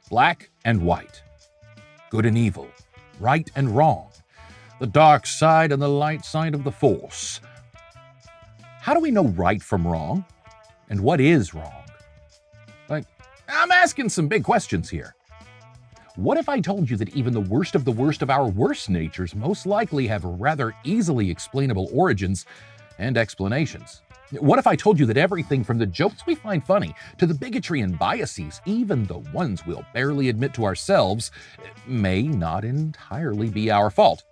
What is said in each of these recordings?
Black and white, good and evil, right and wrong, the dark side and the light side of the Force. How do we know right from wrong? And what is wrong? I'm asking some big questions here. What if I told you that even the worst of our worst natures most likely have rather easily explainable origins and explanations? What if I told you that everything from the jokes we find funny to the bigotry and biases, even the ones we'll barely admit to ourselves, may not entirely be our fault?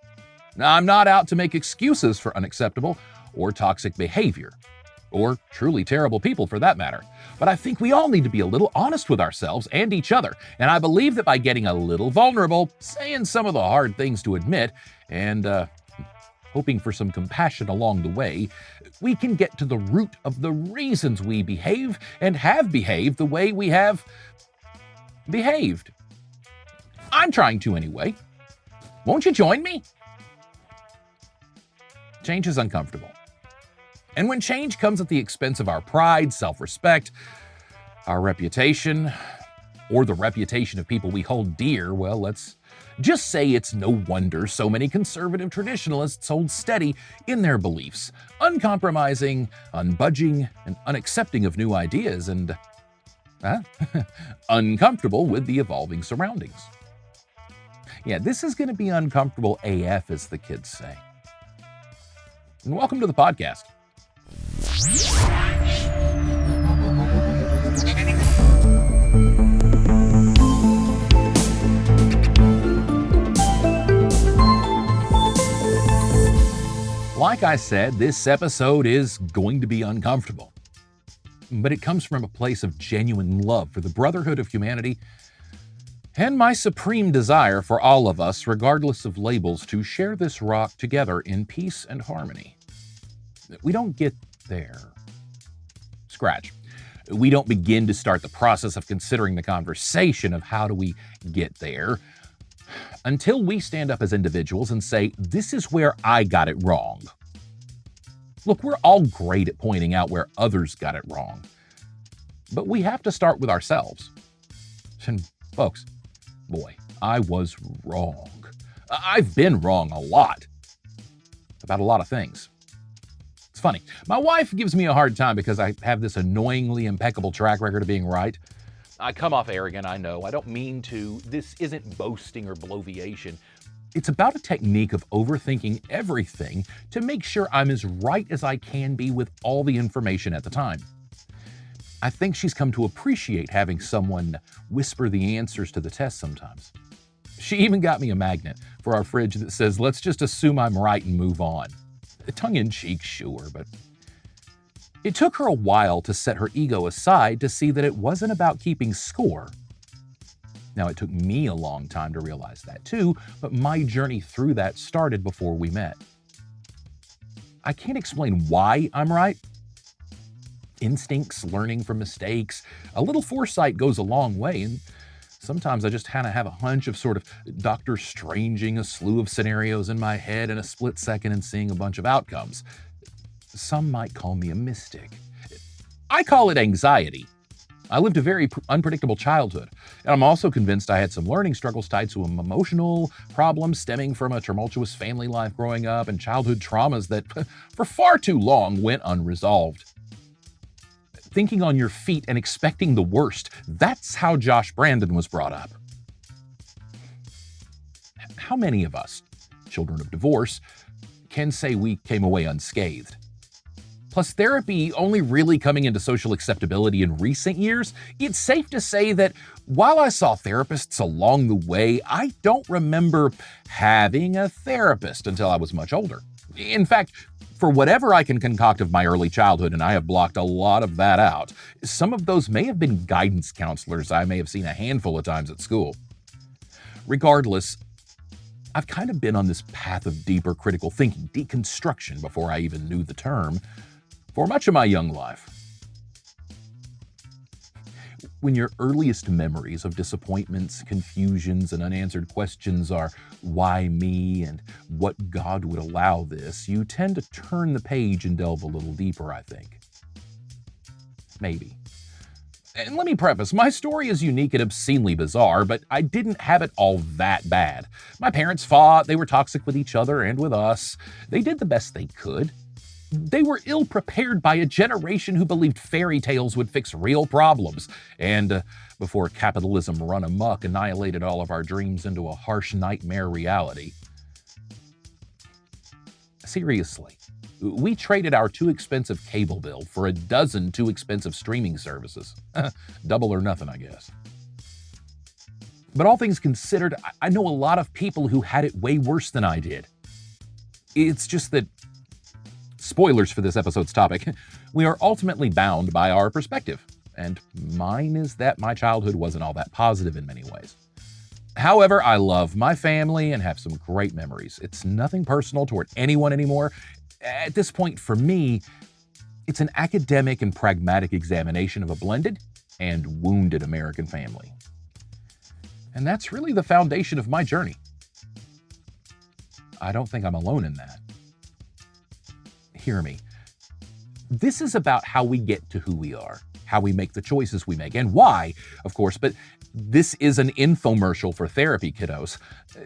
Now, I'm not out to make excuses for unacceptable or toxic behavior, or truly terrible people for that matter. But I think we all need to be a little honest with ourselves and each other, and I believe that by getting a little vulnerable, saying some of the hard things to admit, and hoping for some compassion along the way, we can get to the root of the reasons we behave and have behaved the way we have behaved. I'm trying to anyway. Won't you join me? Change is uncomfortable. And when change comes at the expense of our pride, self-respect, our reputation, or the reputation of people we hold dear, well, let's just say it's no wonder so many conservative traditionalists hold steady in their beliefs, uncompromising, unbudging, and unaccepting of new ideas, and uncomfortable with the evolving surroundings. Yeah, this is going to be uncomfortable AF, as the kids say. And welcome to the podcast. Like I said, this episode is going to be uncomfortable, but it comes from a place of genuine love for the brotherhood of humanity and my supreme desire for all of us, regardless of labels, to share this rock together in peace and harmony. We don't get there. Scratch. We don't begin to start the process of considering the conversation of how do we get there until we stand up as individuals and say, this is where I got it wrong. Look, we're all great at pointing out where others got it wrong, but we have to start with ourselves. And folks, boy, I was wrong. I've been wrong a lot about a lot of things. It's funny. My wife gives me a hard time because I have this annoyingly impeccable track record of being right. I come off arrogant, I know. I don't mean to. This isn't boasting or bloviation. It's about a technique of overthinking everything to make sure I'm as right as I can be with all the information at the time. I think she's come to appreciate having someone whisper the answers to the test sometimes. She even got me a magnet for our fridge that says, let's just assume I'm right and move on. Tongue-in-cheek, sure, but it took her a while to set her ego aside to see that it wasn't about keeping score. Now, it took me a long time to realize that too, but my journey through that started before we met. I can't explain why I'm right. Instincts, learning from mistakes, a little foresight goes a long way, and sometimes I just kind of have a hunch of sort of Dr. Stranging a slew of scenarios in my head in a split second and seeing a bunch of outcomes. Some might call me a mystic. I call it anxiety. I lived a very unpredictable childhood, and I'm also convinced I had some learning struggles tied to emotional problems stemming from a tumultuous family life growing up and childhood traumas that for far too long went unresolved. Thinking on your feet and expecting the worst. That's how Josh Brandon was brought up. How many of us, children of divorce, can say we came away unscathed? Plus therapy only really coming into social acceptability in recent years, it's safe to say that while I saw therapists along the way, I don't remember having a therapist until I was much older. In fact, for whatever I can concoct of my early childhood, and I have blocked a lot of that out, some of those may have been guidance counselors I may have seen a handful of times at school. Regardless, I've kind of been on this path of deeper critical thinking, deconstruction, before I even knew the term, for much of my young life. When your earliest memories of disappointments, confusions, and unanswered questions are why me and what God would allow this, you tend to turn the page and delve a little deeper, I think. Maybe. And let me preface, my story is unique and obscenely bizarre, but I didn't have it all that bad. My parents fought, they were toxic with each other and with us. They did the best they could. They were ill-prepared by a generation who believed fairy tales would fix real problems. And before capitalism run amok, annihilated all of our dreams into a harsh nightmare reality. Seriously, we traded our too expensive cable bill for a dozen too expensive streaming services. Double or nothing, I guess. But all things considered, I know a lot of people who had it way worse than I did. It's just that, spoilers for this episode's topic, we are ultimately bound by our perspective. And mine is that my childhood wasn't all that positive in many ways. However, I love my family and have some great memories. It's nothing personal toward anyone anymore. At this point, for me, it's an academic and pragmatic examination of a blended and wounded American family. And that's really the foundation of my journey. I don't think I'm alone in that. Hear me. This is about how we get to who we are, how we make the choices we make, and why, of course, but this is an infomercial for therapy, kiddos,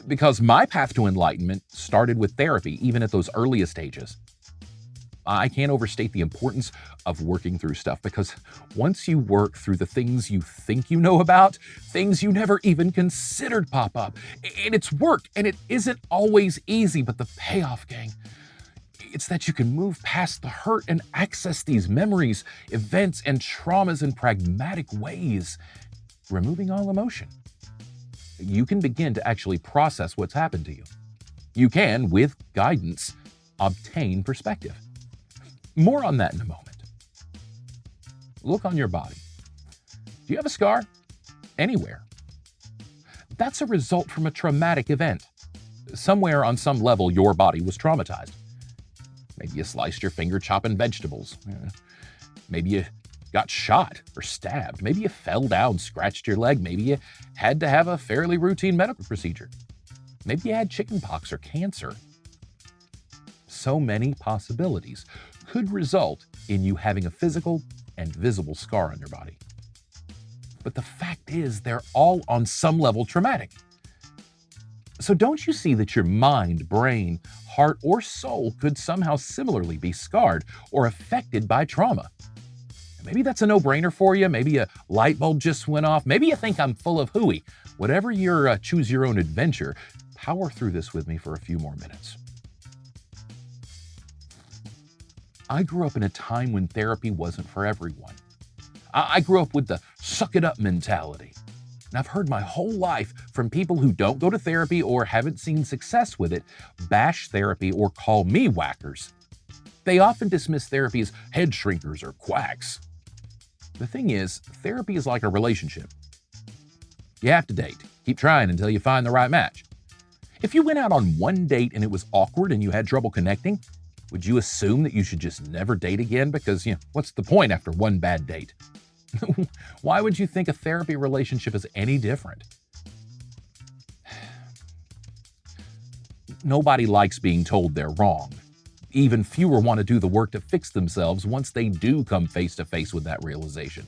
because my path to enlightenment started with therapy, even at those earliest stages. I can't overstate the importance of working through stuff, because once you work through the things you think you know about, things you never even considered pop up. And it's work, and it isn't always easy, but the payoff, gang, it's that you can move past the hurt and access these memories, events, and traumas in pragmatic ways, removing all emotion. You can begin to actually process what's happened to you. You can, with guidance, obtain perspective. More on that in a moment. Look on your body. Do you have a scar? Anywhere. That's a result from a traumatic event. Somewhere on some level, your body was traumatized. Maybe you sliced your finger chopping vegetables. Maybe you got shot or stabbed. Maybe you fell down, scratched your leg. Maybe you had to have a fairly routine medical procedure. Maybe you had chickenpox or cancer. So many possibilities could result in you having a physical and visible scar on your body. But the fact is, they're all on some level traumatic. So don't you see that your mind, brain, heart, or soul could somehow similarly be scarred or affected by trauma? Maybe that's a no-brainer for you. Maybe a light bulb just went off. Maybe you think I'm full of hooey. Whatever your choose your own adventure, power through this with me for a few more minutes. I grew up in a time when therapy wasn't for everyone. I grew up with the suck it up mentality. And I've heard my whole life from people who don't go to therapy or haven't seen success with it bash therapy or call me whackers. They often dismiss therapy as head shrinkers or quacks. The thing is, therapy is like a relationship. You have to date. Keep trying until you find the right match. If you went out on one date and it was awkward and you had trouble connecting, would you assume that you should just never date again? Because, what's the point after one bad date? Why would you think a therapy relationship is any different? Nobody likes being told they're wrong. Even fewer want to do the work to fix themselves once they do come face to face with that realization.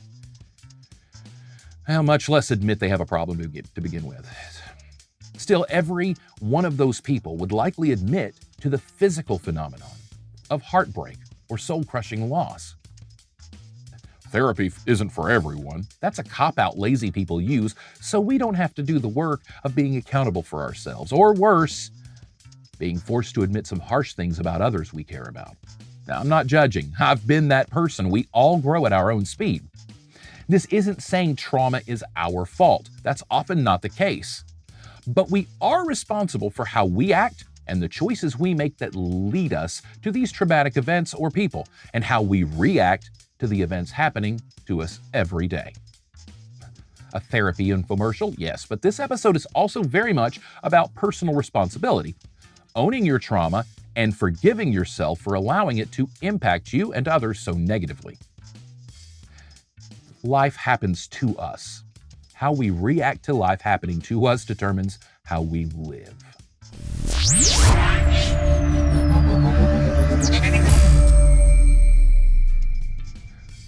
Much less admit they have a problem to begin with. Still, every one of those people would likely admit to the physical phenomenon of heartbreak or soul-crushing loss. Therapy isn't for everyone. That's a cop-out lazy people use, so we don't have to do the work of being accountable for ourselves, or worse, being forced to admit some harsh things about others we care about. Now, I'm not judging. I've been that person. We all grow at our own speed. This isn't saying trauma is our fault. That's often not the case. But we are responsible for how we act and the choices we make that lead us to these traumatic events or people, and how we react to the events happening to us every day. A therapy infomercial, yes, but this episode is also very much about personal responsibility, owning your trauma, and forgiving yourself for allowing it to impact you and others so negatively. Life happens to us. How we react to life happening to us determines how we live.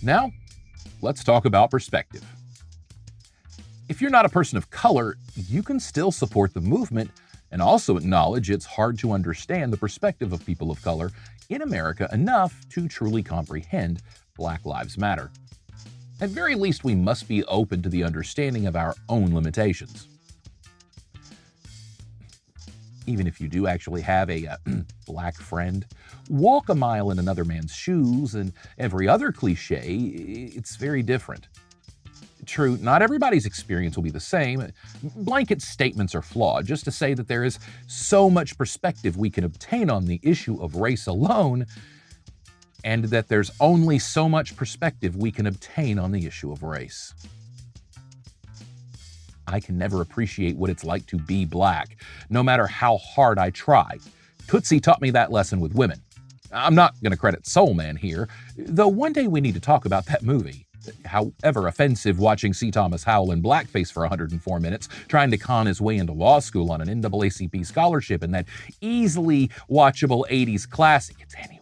Now, let's talk about perspective. If you're not a person of color, you can still support the movement and also acknowledge it's hard to understand the perspective of people of color in America enough to truly comprehend Black Lives Matter. At very least, we must be open to the understanding of our own limitations. Even if you do actually have a black friend, walk a mile in another man's shoes, and every other cliche, it's very different. True, not everybody's experience will be the same. Blanket statements are flawed. Just to say that there is so much perspective we can obtain on the issue of race alone, and that there's only so much perspective we can obtain on the issue of race. I can never appreciate what it's like to be black, no matter how hard I try. Tootsie taught me that lesson with women. I'm not going to credit Soul Man here, though one day we need to talk about that movie. However offensive watching C. Thomas Howell in blackface for 104 minutes, trying to con his way into law school on an NAACP scholarship in that easily watchable 80s classic, it's anyway.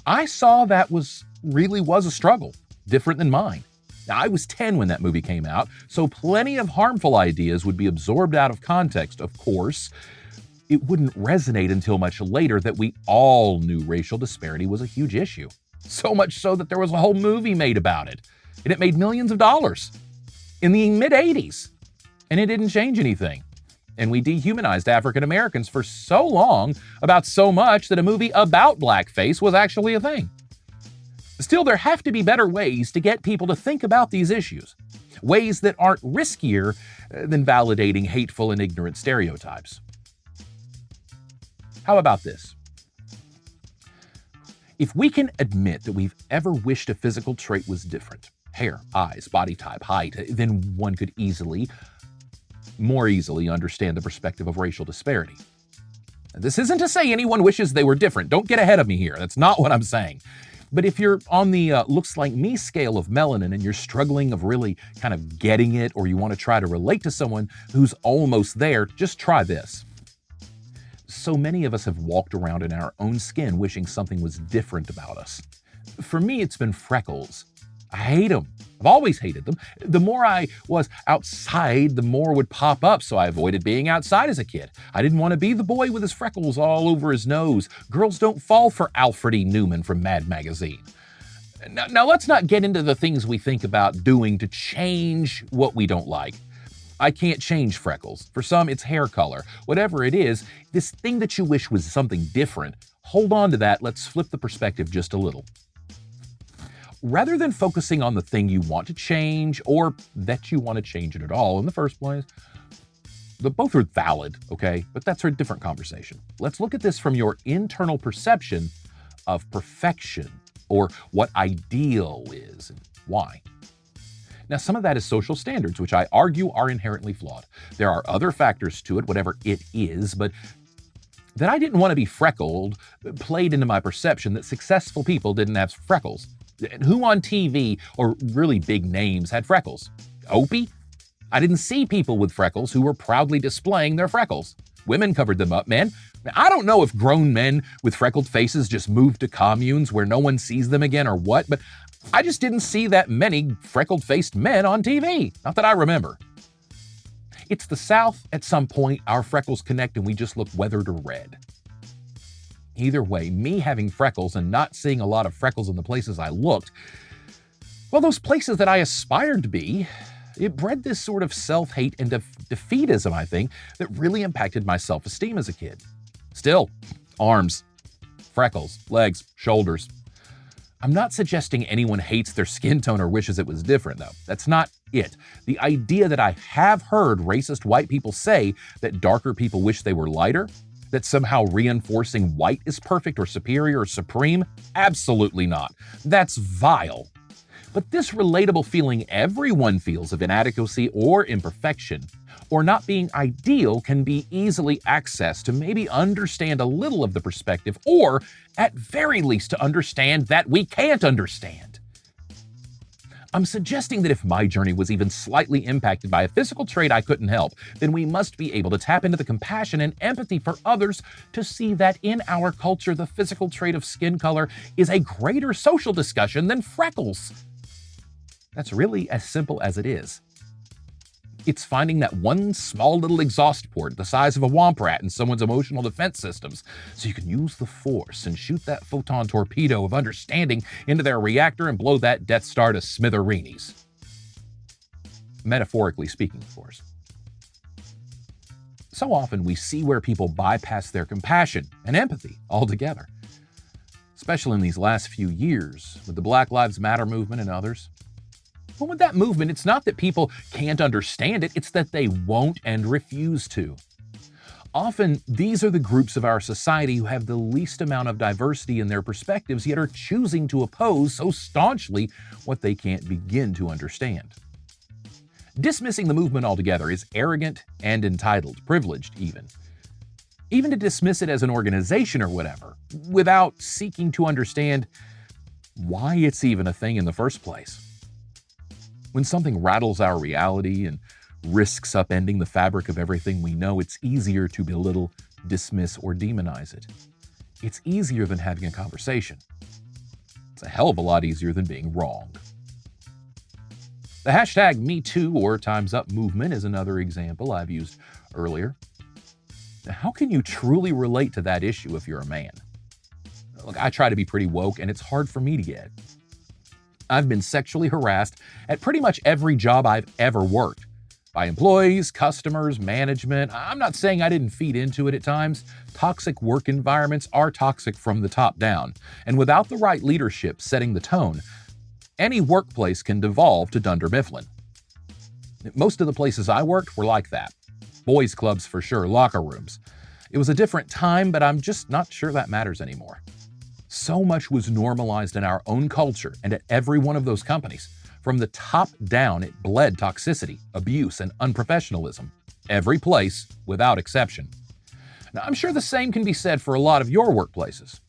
I saw that really was a struggle, different than mine. Now, I was 10 when that movie came out, so plenty of harmful ideas would be absorbed out of context. Of course, it wouldn't resonate until much later that we all knew racial disparity was a huge issue. So much so that there was a whole movie made about it, and it made millions of dollars in the mid-'80s, and it didn't change anything. And we dehumanized African Americans for so long about so much that a movie about blackface was actually a thing. Still, there have to be better ways to get people to think about these issues, ways that aren't riskier than validating hateful and ignorant stereotypes. How about this? If we can admit that we've ever wished a physical trait was different, hair, eyes, body type, height, then one could more easily understand the perspective of racial disparity. This isn't to say anyone wishes they were different. Don't get ahead of me here. That's not what I'm saying. But if you're on the looks like me scale of melanin and you're struggling of really kind of getting it, or you want to try to relate to someone who's almost there, just try this. So many of us have walked around in our own skin wishing something was different about us. For me, it's been freckles. I hate them. I've always hated them. The more I was outside, the more would pop up, so I avoided being outside as a kid. I didn't want to be the boy with his freckles all over his nose. Girls don't fall for Alfred E. Newman from Mad Magazine. Now let's not get into the things we think about doing to change what we don't like. I can't change freckles. For some, it's hair color. Whatever it is, this thing that you wish was something different, hold on to that. Let's flip the perspective just a little. Rather than focusing on the thing you want to change, or that you want to change it at all in the first place, both are valid, okay? But that's a different conversation. Let's look at this from your internal perception of perfection, or what ideal is and why. Now, some of that is social standards, which I argue are inherently flawed. There are other factors to it, whatever it is, but that I didn't want to be freckled played into my perception that successful people didn't have freckles. Who on TV or really big names had freckles? Opie? I didn't see people with freckles who were proudly displaying their freckles. Women covered them up, man. I don't know if grown men with freckled faces just moved to communes where no one sees them again or what, but I just didn't see that many freckled-faced men on TV. Not that I remember. It's the South. At some point, our freckles connect and we just look weathered or red. Either way, me having freckles and not seeing a lot of freckles in the places I looked, well, those places that I aspired to be, it bred this sort of self-hate and defeatism, I think, that really impacted my self-esteem as a kid. Still, arms, freckles, legs, shoulders. I'm not suggesting anyone hates their skin tone or wishes it was different, though. That's not it. The idea that I have heard racist white people say that darker people wish they were lighter, that somehow reinforcing white is perfect or superior or supreme, absolutely not. That's vile. But this relatable feeling everyone feels of inadequacy or imperfection, or not being ideal, can be easily accessed to maybe understand a little of the perspective, or at very least to understand that we can't understand. I'm suggesting that if my journey was even slightly impacted by a physical trait I couldn't help, then we must be able to tap into the compassion and empathy for others to see that in our culture, the physical trait of skin color is a greater social discussion than freckles. That's really as simple as it is. It's finding that one small little exhaust port the size of a womp rat in someone's emotional defense systems so you can use the force and shoot that photon torpedo of understanding into their reactor and blow that Death Star to smithereens. Metaphorically speaking, of course. So often we see where people bypass their compassion and empathy altogether, especially in these last few years with the Black Lives Matter movement and others. But with that movement, it's not that people can't understand it, it's that they won't and refuse to. Often, these are the groups of our society who have the least amount of diversity in their perspectives, yet are choosing to oppose so staunchly what they can't begin to understand. Dismissing the movement altogether is arrogant and entitled, privileged even. Even to dismiss it as an organization or whatever, without seeking to understand why it's even a thing in the first place. When something rattles our reality and risks upending the fabric of everything we know, it's easier to belittle, dismiss, or demonize it. It's easier than having a conversation. It's a hell of a lot easier than being wrong. The hashtag #MeToo or Time's Up movement is another example I've used earlier. How can you truly relate to that issue if you're a man? Look, I try to be pretty woke, and it's hard for me to get. I've been sexually harassed at pretty much every job I've ever worked. By employees, customers, management. I'm not saying I didn't feed into it at times. Toxic work environments are toxic from the top down. And without the right leadership setting the tone, any workplace can devolve to Dunder Mifflin. Most of the places I worked were like that. Boys' clubs for sure, locker rooms. It was a different time, but I'm just not sure that matters anymore. So much was normalized in our own culture and at every one of those companies. From the top down, it bled toxicity, abuse, and unprofessionalism. Every place, without exception. Now, I'm sure the same can be said for a lot of your workplaces.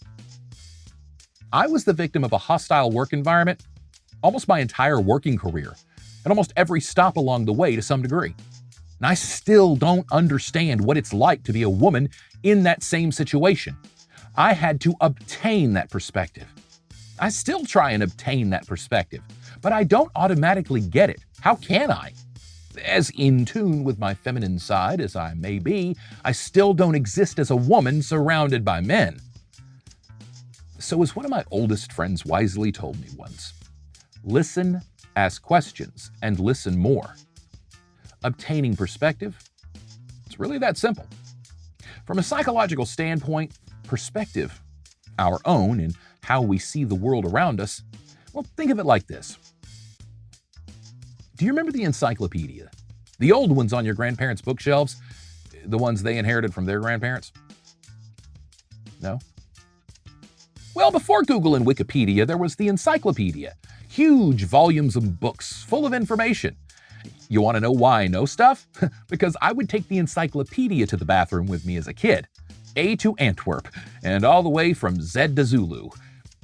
I was the victim of a hostile work environment almost my entire working career, and almost every stop along the way to some degree. And I still don't understand what it's like to be a woman in that same situation. I had to obtain that perspective. I still try and obtain that perspective, but I don't automatically get it. How can I? As in tune with my feminine side as I may be, I still don't exist as a woman surrounded by men. So as one of my oldest friends wisely told me once, listen, ask questions, and listen more. Obtaining perspective, it's really that simple. From a psychological standpoint, perspective, our own and how we see the world around us, well, think of it like this. Do you remember the encyclopedia? The old ones on your grandparents' bookshelves? The ones they inherited from their grandparents? No? Well, before Google and Wikipedia, there was the encyclopedia. Huge volumes of books full of information. You want to know why I know stuff? Because I would take the encyclopedia to the bathroom with me as a kid. A to Antwerp, and all the way from Z to Zulu.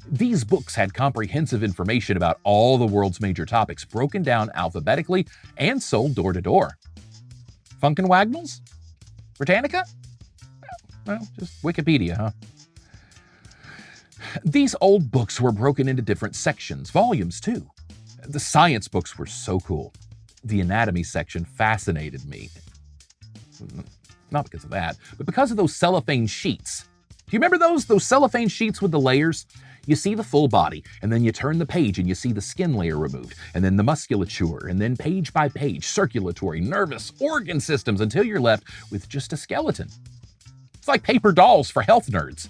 These books had comprehensive information about all the world's major topics, broken down alphabetically and sold door to door. Funkin' Wagnalls? Britannica? Well, just Wikipedia, huh? These old books were broken into different sections, volumes too. The science books were so cool. The anatomy section fascinated me. Not because of that, but because of those cellophane sheets. Do you remember those cellophane sheets with the layers? You see the full body, and then you turn the page and you see the skin layer removed, and then the musculature, and then page by page, circulatory, nervous, organ systems, until you're left with just a skeleton. It's like paper dolls for health nerds.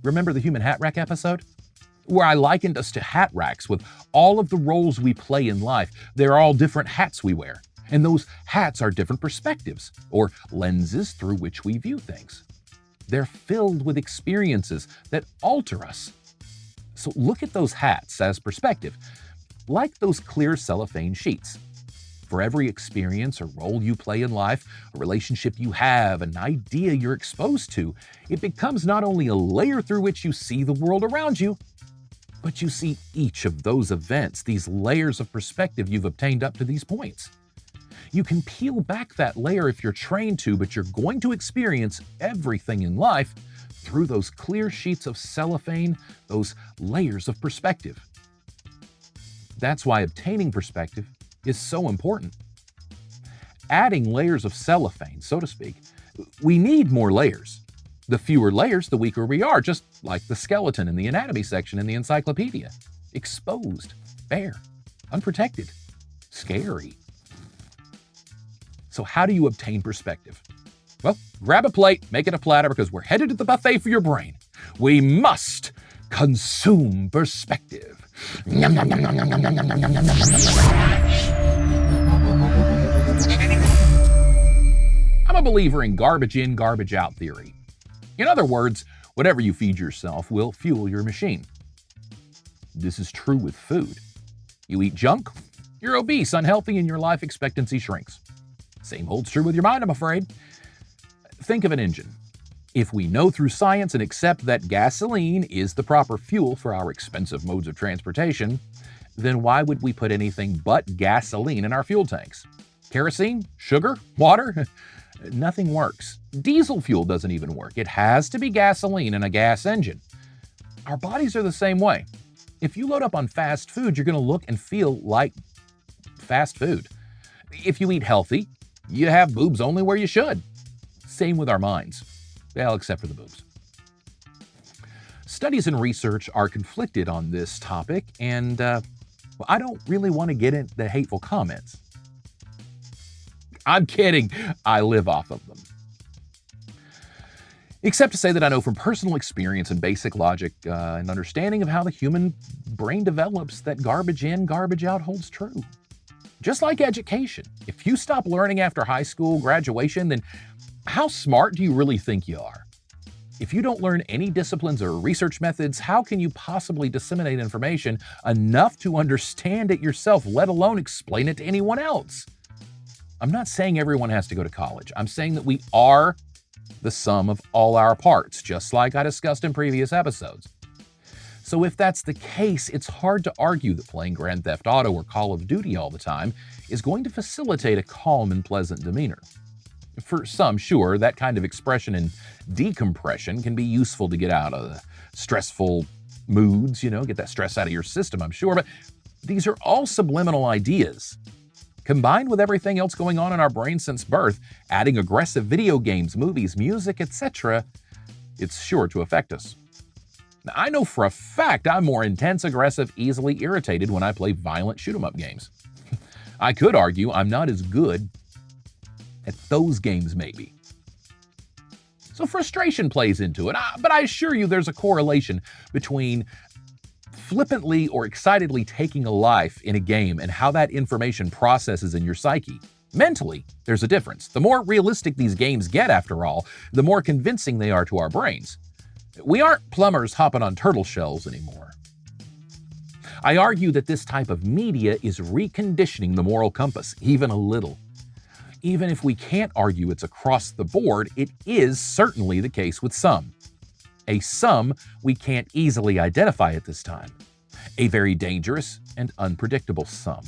Remember the human hat rack episode? Where I likened us to hat racks with all of the roles we play in life. They're all different hats we wear. And those hats are different perspectives, or lenses through which we view things. They're filled with experiences that alter us. So look at those hats as perspective, like those clear cellophane sheets. For every experience or role you play in life, a relationship you have, an idea you're exposed to, it becomes not only a layer through which you see the world around you, but you see each of those events, these layers of perspective you've obtained up to these points. You can peel back that layer if you're trained to, but you're going to experience everything in life through those clear sheets of cellophane, those layers of perspective. That's why obtaining perspective is so important. Adding layers of cellophane, so to speak, we need more layers. The fewer layers, the weaker we are, just like the skeleton in the anatomy section in the encyclopedia. Exposed, bare, unprotected, scary. So how do you obtain perspective? Well, grab a plate, make it a platter, because we're headed to the buffet for your brain. We must consume perspective. Yum, yum, yum, yum, yum, yum, yum, yum, yum, yum, I'm a believer in garbage in, garbage out theory. In other words, whatever you feed yourself will fuel your machine. This is true with food. You eat junk, you're obese, unhealthy, and your life expectancy shrinks. Same holds true with your mind, I'm afraid. Think of an engine. If we know through science and accept that gasoline is the proper fuel for our expensive modes of transportation, then why would we put anything but gasoline in our fuel tanks? Kerosene? Sugar? Water? Nothing works. Diesel fuel doesn't even work. It has to be gasoline in a gas engine. Our bodies are the same way. If you load up on fast food, you're going to look and feel like fast food. If you eat healthy, you have boobs only where you should. Same with our minds. Well, except for the boobs. Studies and research are conflicted on this topic, and I don't really want to get into the hateful comments. I'm kidding. I live off of them. Except to say that I know from personal experience and basic logic and understanding of how the human brain develops that garbage in, garbage out holds true. Just like education. If you stop learning after high school graduation, then how smart do you really think you are? If you don't learn any disciplines or research methods, how can you possibly disseminate information enough to understand it yourself, let alone explain it to anyone else? I'm not saying everyone has to go to college. I'm saying that we are the sum of all our parts, just like I discussed in previous episodes. So if that's the case, it's hard to argue that playing Grand Theft Auto or Call of Duty all the time is going to facilitate a calm and pleasant demeanor. For some, sure, that kind of expression and decompression can be useful to get out of stressful moods, get that stress out of your system, I'm sure, but these are all subliminal ideas. Combined with everything else going on in our brain since birth, adding aggressive video games, movies, music, etc., it's sure to affect us. Now, I know for a fact I'm more intense, aggressive, easily irritated when I play violent shoot-'em-up games. I could argue I'm not as good at those games, maybe. So frustration plays into it, but I assure you there's a correlation between flippantly or excitedly taking a life in a game and how that information processes in your psyche. Mentally, there's a difference. The more realistic these games get, after all, the more convincing they are to our brains. We aren't plumbers hopping on turtle shells anymore. I argue that this type of media is reconditioning the moral compass, even a little. Even if we can't argue it's across the board, it is certainly the case with some. A some we can't easily identify at this time. A very dangerous and unpredictable some.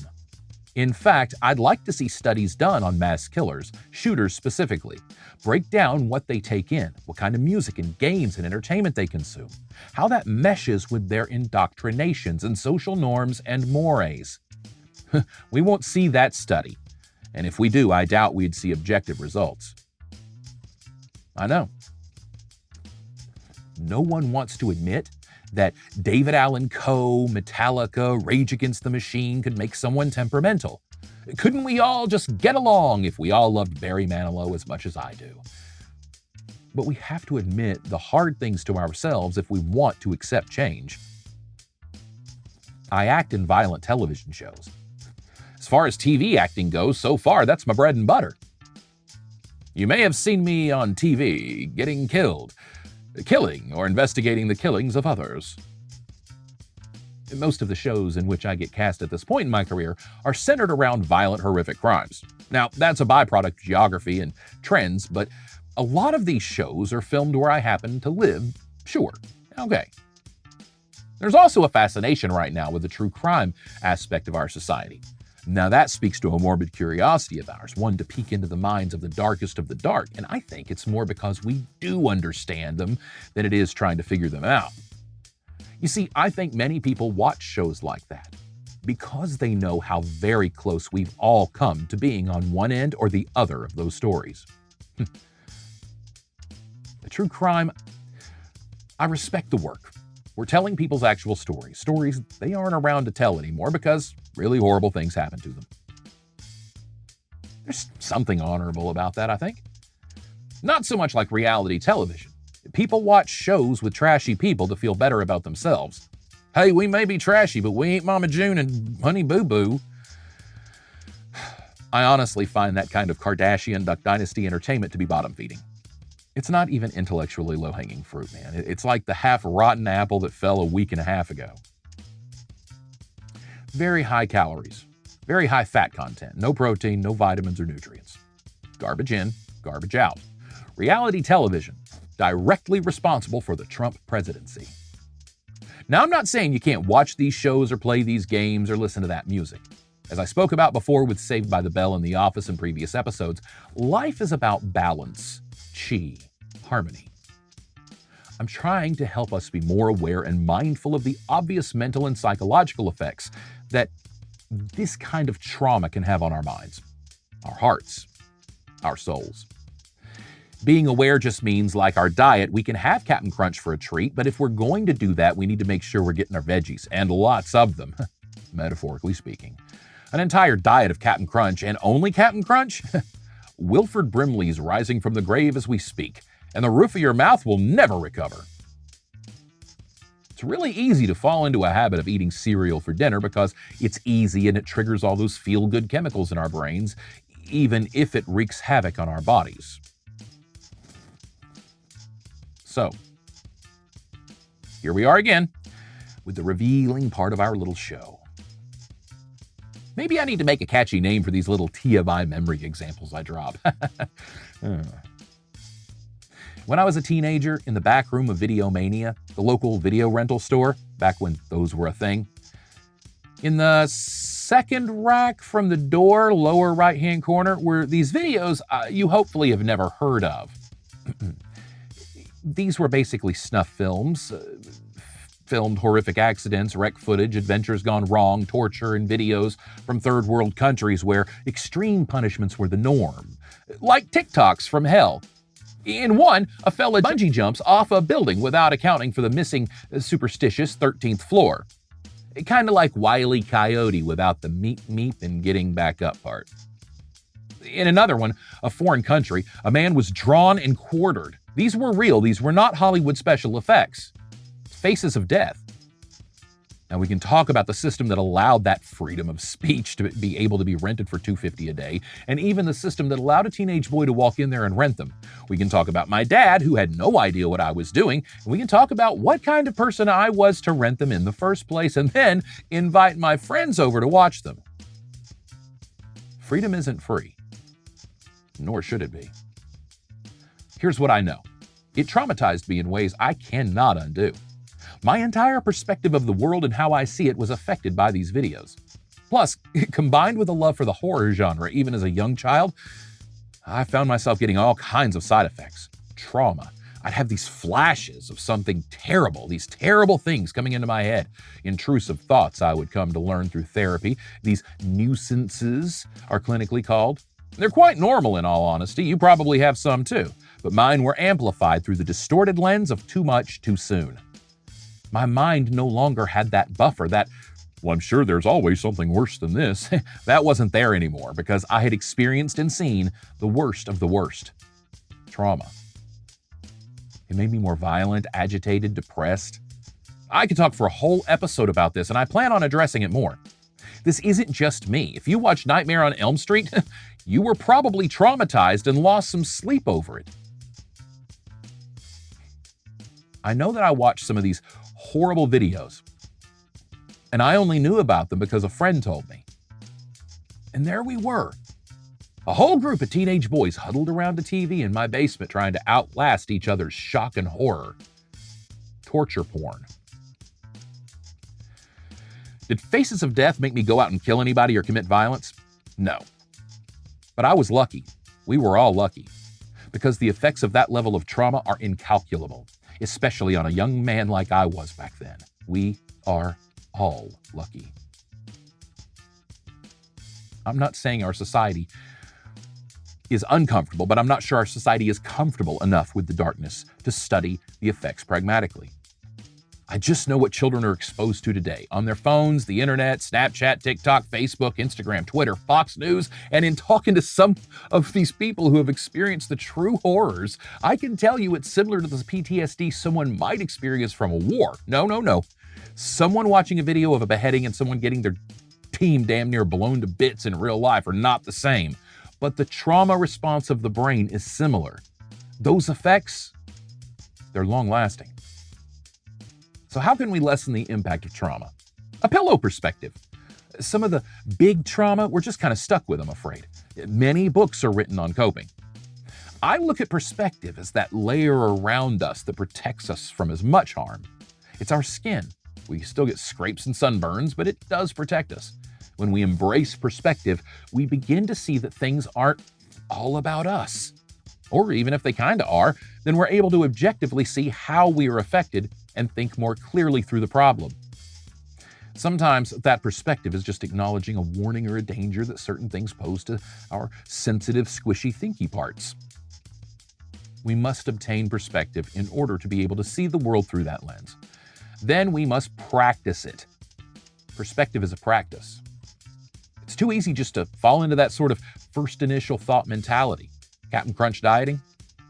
In fact, I'd like to see studies done on mass killers, shooters specifically. Break down what they take in, what kind of music and games and entertainment they consume, how that meshes with their indoctrinations and social norms and mores. We won't see that study. And if we do, I doubt we'd see objective results. I know. No one wants to admit that David Allan Coe, Metallica, Rage Against the Machine could make someone temperamental. Couldn't we all just get along if we all loved Barry Manilow as much as I do? But we have to admit the hard things to ourselves if we want to accept change. I act in violent television shows. As far as TV acting goes, so far, that's my bread and butter. You may have seen me on TV getting killed, killing or investigating the killings of others. Most of the shows in which I get cast at this point in my career are centered around violent, horrific crimes. Now, that's a byproduct of geography and trends, but a lot of these shows are filmed where I happen to live, sure, okay. There's also a fascination right now with the true crime aspect of our society. Now that speaks to a morbid curiosity of ours, one to peek into the minds of the darkest of the dark, and I think it's more because we do understand them than it is trying to figure them out. You see, I think many people watch shows like that. because they know how very close we've all come to being on one end or the other of those stories. The true crime, I respect the work. We're telling people's actual stories they aren't around to tell anymore because really horrible things happen to them. There's something honorable about that, I think. Not so much like reality television. People watch shows with trashy people to feel better about themselves. Hey, we may be trashy, but we ain't Mama June and Honey Boo Boo. I honestly find that kind of Kardashian Duck Dynasty entertainment to be bottom feeding. It's not even intellectually low-hanging fruit, man. It's like the half-rotten apple that fell a week and a half ago. Very high calories, very high fat content, no protein, no vitamins or nutrients. Garbage in, garbage out. Reality television, directly responsible for the Trump presidency. Now, I'm not saying you can't watch these shows or play these games or listen to that music. As I spoke about before with Saved by the Bell and The Office in previous episodes, life is about balance, chi, harmony. I'm trying to help us be more aware and mindful of the obvious mental and psychological effects that this kind of trauma can have on our minds, our hearts, our souls. Being aware just means, like our diet, we can have Cap'n Crunch for a treat, but if we're going to do that, we need to make sure we're getting our veggies, and lots of them, metaphorically speaking. An entire diet of Cap'n Crunch, and only Cap'n Crunch? Wilford Brimley's rising from the grave as we speak, and the roof of your mouth will never recover. It's really easy to fall into a habit of eating cereal for dinner because it's easy and it triggers all those feel-good chemicals in our brains, even if it wreaks havoc on our bodies. So, here we are again with the revealing part of our little show. Maybe I need to make a catchy name for these little TMI memory examples I drop. When I was a teenager in the back room of Videomania, the local video rental store, back when those were a thing, in the second rack from the door, lower right-hand corner, were these videos you hopefully have never heard of. These were basically snuff films, filmed horrific accidents, wreck footage, adventures gone wrong, torture, and videos from third world countries where extreme punishments were the norm. Like TikToks from hell. In one, a fella bungee jumps off a building without accounting for the missing superstitious 13th floor. Kind of like Wile E. Coyote without the meep meep and getting back up part. In another one, a foreign country, a man was drawn and quartered. These were real. These were not Hollywood special effects. Faces of death. Now, we can talk about the system that allowed that freedom of speech to be able to be rented for $2.50 a day, and even the system that allowed a teenage boy to walk in there and rent them. We can talk about my dad, who had no idea what I was doing, and we can talk about what kind of person I was to rent them in the first place, and then invite my friends over to watch them. Freedom isn't free, nor should it be. Here's what I know. It traumatized me in ways I cannot undo. My entire perspective of the world and how I see it was affected by these videos. Plus, combined with a love for the horror genre, even as a young child, I found myself getting all kinds of side effects. Trauma. I'd have these flashes of something terrible, these terrible things coming into my head. Intrusive thoughts I would come to learn through therapy. These nuisances are clinically called. They're quite normal in all honesty. You probably have some too. But mine were amplified through the distorted lens of too much too soon. My mind no longer had that buffer, well, I'm sure there's always something worse than this. That wasn't there anymore because I had experienced and seen the worst of the worst. Trauma. It made me more violent, agitated, depressed. I could talk for a whole episode about this, and I plan on addressing it more. This isn't just me. If you watched Nightmare on Elm Street, you were probably traumatized and lost some sleep over it. I know that I watched some of these horrible videos, and I only knew about them because a friend told me. And there we were, a whole group of teenage boys huddled around a TV in my basement trying to outlast each other's shock and horror. Torture porn. Did Faces of Death make me go out and kill anybody or commit violence? No. But I was lucky. We were all lucky. Because the effects of that level of trauma are incalculable, especially on a young man like I was back then. We are all lucky. I'm not saying our society is uncomfortable, but I'm not sure our society is comfortable enough with the darkness to study the effects pragmatically. I just know what children are exposed to today on their phones, the internet, Snapchat, TikTok, Facebook, Instagram, Twitter, Fox News, and in talking to some of these people who have experienced the true horrors, I can tell you it's similar to the PTSD someone might experience from a war. No. Someone watching a video of a beheading and someone getting their team damn near blown to bits in real life are not the same, but the trauma response of the brain is similar. Those effects, they're long-lasting. So how can we lessen the impact of trauma? A pillow perspective. Some of the big trauma, we're just kind of stuck with, I'm afraid. Many books are written on coping. I look at perspective as that layer around us that protects us from as much harm. It's our skin. We still get scrapes and sunburns, but it does protect us. When we embrace perspective, we begin to see that things aren't all about us. Or even if they kind of are, then we're able to objectively see how we are affected and think more clearly through the problem. Sometimes that perspective is just acknowledging a warning or a danger that certain things pose to our sensitive, squishy, thinky parts. We must obtain perspective in order to be able to see the world through that lens. Then we must practice it. Perspective is a practice. It's too easy just to fall into that sort of first initial thought mentality. Captain Crunch dieting?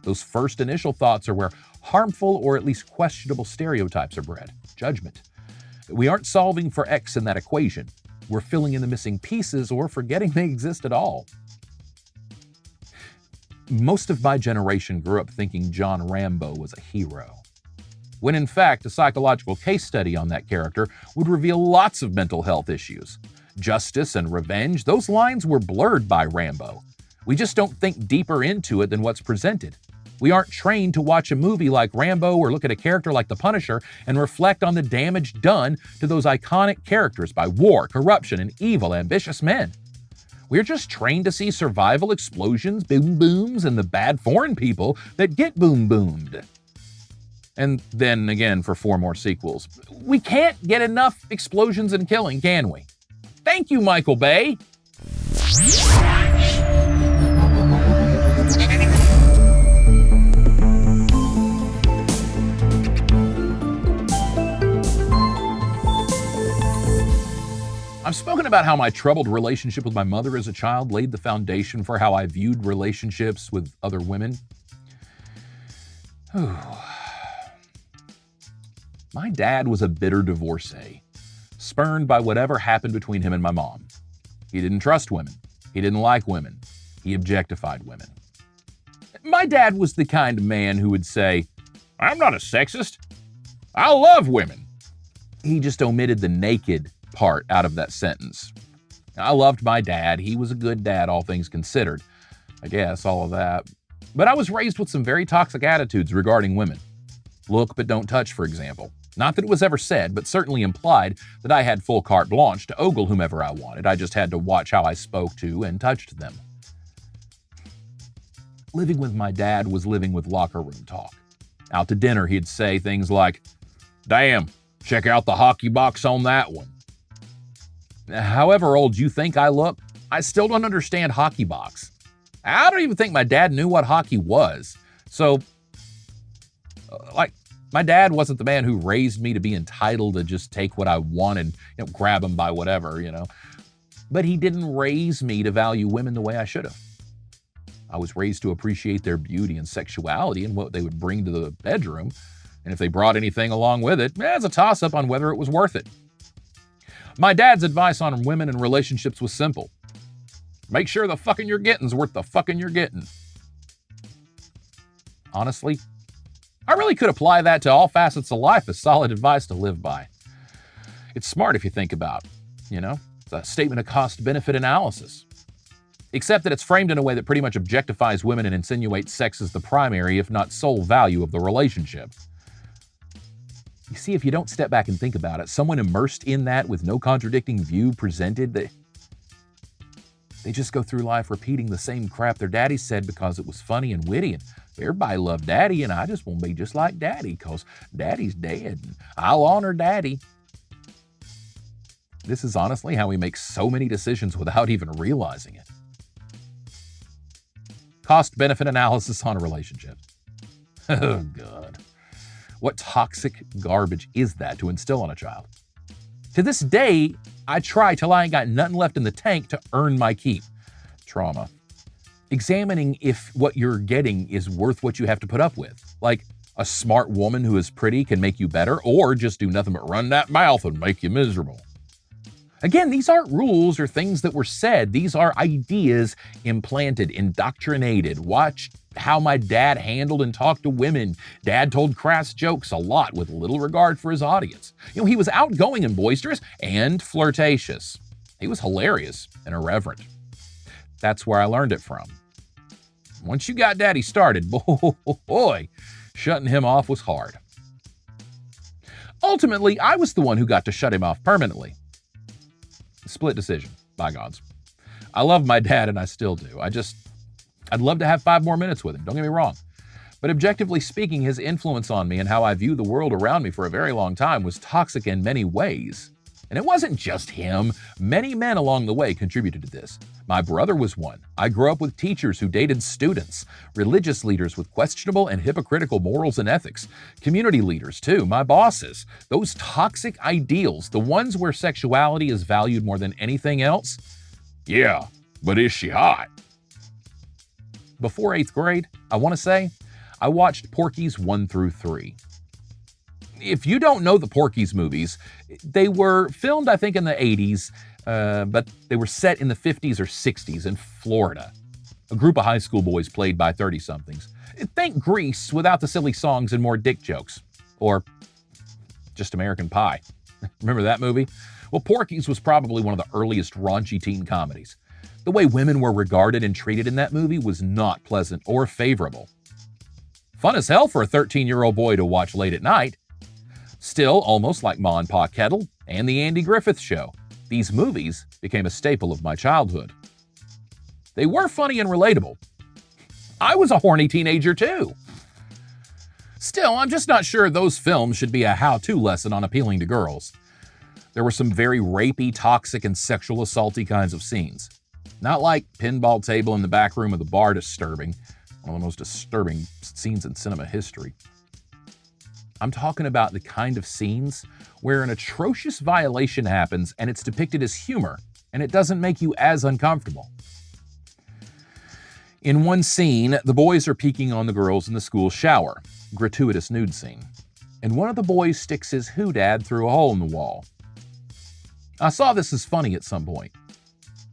Those first initial thoughts are where harmful or at least questionable stereotypes are bred. Judgment. We aren't solving for X in that equation. We're filling in the missing pieces or forgetting they exist at all. Most of my generation grew up thinking John Rambo was a hero, when in fact a psychological case study on that character would reveal lots of mental health issues. Justice and revenge, those lines were blurred by Rambo. We just don't think deeper into it than what's presented. We aren't trained to watch a movie like Rambo or look at a character like the Punisher and reflect on the damage done to those iconic characters by war, corruption, and evil, ambitious men. We're just trained to see survival explosions, boom booms, and the bad foreign people that get boom boomed. And then again for 4 more sequels. We can't get enough explosions and killing, can we? Thank you, Michael Bay. I've spoken about how my troubled relationship with my mother as a child laid the foundation for how I viewed relationships with other women. My dad was a bitter divorcee, spurned by whatever happened between him and my mom. He didn't trust women. He didn't like women. He objectified women. My dad was the kind of man who would say, "I'm not a sexist. I love women." He just omitted the naked part out of that sentence. I loved my dad. He was a good dad, all things considered. I guess, all of that. But I was raised with some very toxic attitudes regarding women. Look but don't touch, for example. Not that it was ever said, but certainly implied that I had full carte blanche to ogle whomever I wanted. I just had to watch how I spoke to and touched them. Living with my dad was living with locker room talk. Out to dinner, he'd say things like, "Damn, check out the hockey box on that one." However old you think I look, I still don't understand hockey box. I don't even think my dad knew what hockey was. So, my dad wasn't the man who raised me to be entitled to just take what I want and grab him by whatever, But he didn't raise me to value women the way I should have. I was raised to appreciate their beauty and sexuality and what they would bring to the bedroom. And if they brought anything along with it, it's a toss-up on whether it was worth it. My dad's advice on women and relationships was simple. Make sure the fucking you're getting's worth the fucking you're getting. Honestly, I really could apply that to all facets of life as solid advice to live by. It's smart if you think about it, It's a statement of cost-benefit analysis. Except that it's framed in a way that pretty much objectifies women and insinuates sex as the primary, if not sole, value of the relationship. You see, if you don't step back and think about it, someone immersed in that with no contradicting view presented, they just go through life repeating the same crap their daddy said because it was funny and witty, and everybody loved daddy, and I just want to be just like daddy because daddy's dead, and I'll honor daddy. This is honestly how we make so many decisions without even realizing it. Cost-benefit analysis on a relationship. Oh, God. What toxic garbage is that to instill on a child? To this day, I try till I ain't got nothing left in the tank to earn my keep. Trauma. Examining if what you're getting is worth what you have to put up with. Like, a smart woman who is pretty can make you better, or just do nothing but run that mouth and make you miserable. Again, these aren't rules or things that were said. These are ideas implanted, indoctrinated. Watch how my dad handled and talked to women. Dad told crass jokes a lot with little regard for his audience. He was outgoing and boisterous and flirtatious. He was hilarious and irreverent. That's where I learned it from. Once you got daddy started, boy, shutting him off was hard. Ultimately, I was the one who got to shut him off permanently. Split decision, bygones. I love my dad and I still do. I'd love to have 5 more minutes with him, don't get me wrong. But objectively speaking, his influence on me and how I view the world around me for a very long time was toxic in many ways. And it wasn't just him. Many men along the way contributed to this. My brother was one. I grew up with teachers who dated students, religious leaders with questionable and hypocritical morals and ethics, community leaders too, my bosses. Those toxic ideals, the ones where sexuality is valued more than anything else. Yeah, but is she hot? Before 8th grade, I want to say, I watched Porky's 1 through 3. If you don't know the Porky's movies, they were filmed, I think, in the 80s, but they were set in the 50s or 60s in Florida. A group of high school boys played by 30-somethings. Think Grease without the silly songs and more dick jokes. Or just American Pie. Remember that movie? Well, Porky's was probably one of the earliest raunchy teen comedies. The way women were regarded and treated in that movie was not pleasant or favorable. Fun as hell for a 13-year-old boy to watch late at night. Still, almost like Ma and Pa Kettle and The Andy Griffith Show, these movies became a staple of my childhood. They were funny and relatable. I was a horny teenager too. Still, I'm just not sure those films should be a how-to lesson on appealing to girls. There were some very rapey, toxic, and sexual assaulty kinds of scenes. Not like pinball table in the back room of the bar disturbing, one of the most disturbing scenes in cinema history. I'm talking about the kind of scenes where an atrocious violation happens and it's depicted as humor, and it doesn't make you as uncomfortable. In one scene, the boys are peeking on the girls in the school shower, gratuitous nude scene, and one of the boys sticks his hoodad through a hole in the wall. I saw this as funny at some point.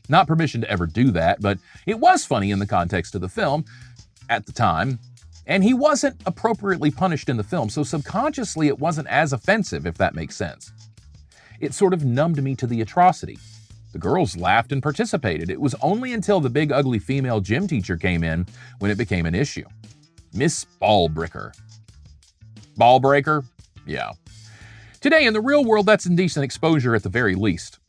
Not permission to ever do that, but it was funny in the context of the film at the time. And he wasn't appropriately punished in the film, so subconsciously it wasn't as offensive, if that makes sense. It sort of numbed me to the atrocity. The girls laughed and participated. It was only until the big ugly female gym teacher came in when it became an issue. Miss Ballbreaker. Ballbreaker? Yeah. Today, in the real world, that's indecent exposure at the very least.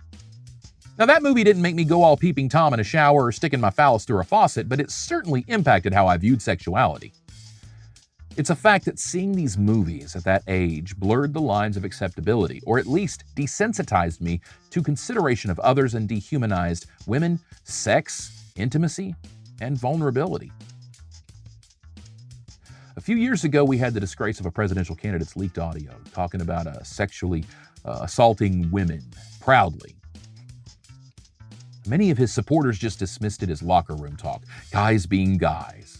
Now, that movie didn't make me go all peeping Tom in a shower or sticking my phallus through a faucet, but it certainly impacted how I viewed sexuality. It's a fact that seeing these movies at that age blurred the lines of acceptability, or at least desensitized me to consideration of others and dehumanized women, sex, intimacy, and vulnerability. A few years ago, we had the disgrace of a presidential candidate's leaked audio talking about sexually assaulting women proudly. Many of his supporters just dismissed it as locker room talk, guys being guys.